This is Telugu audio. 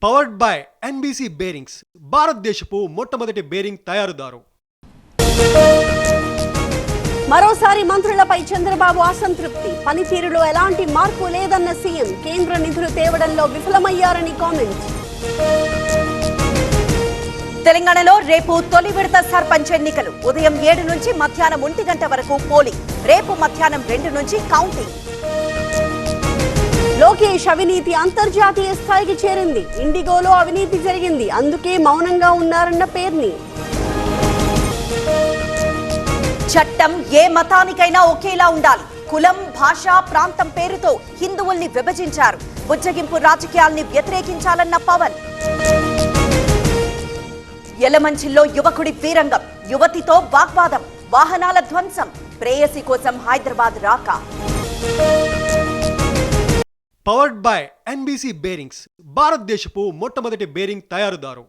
పవర్డ్ బై ఎన్బీసీ బేరింగ్స్, భారతదేశపు మొట్టమొదటి బేరింగ్ తయారుదారు. మరోసారి మంత్రులపై చంద్రబాబు అసంతృప్తి. పనితీరులో ఎలాంటి మార్పు లేదన్న సీఎం. కేంద్ర నిధులు తేవడంలో విఫలమయ్యారని కామెంట్. తెలంగాణలో రేపు తొలి విడత సర్పంచ్ ఎన్నికలు. ఉదయం 7 నుంచి మధ్యాహ్నం 1 గంట వరకు పోలింగ్. రేపు మధ్యాహ్నం 2 నుంచి కౌంటింగ్. లోకేష్ అవినీతి అంతర్జాతీయ స్థాయికి చేరింది. ఇండిగోలో అవినీతి జరిగింది, అందుకే మౌనంగా ఉన్నారన్న పేర్ని. చట్టం ఏ మతానికైనా ఒకేలా ఉండాలి. కులం, భాష, ప్రాంతం పేరుతో హిందువుల్ని విభజించారు. బుజ్జగింపు రాజకీయాల్ని వ్యతిరేకించాలన్న పవన్. యలమంచిలో యువకుడి వీరంగం, యువతితో వాగ్వాదం, వాహనాల ధ్వంసం. ప్రేయసి కోసం హైదరాబాద్ రాక. పవర్డ్ బై ఎన్బీసీ బేరింగ్స్, భారతదేశపు మొట్టమొదటి బేరింగ్ తయారుదారు.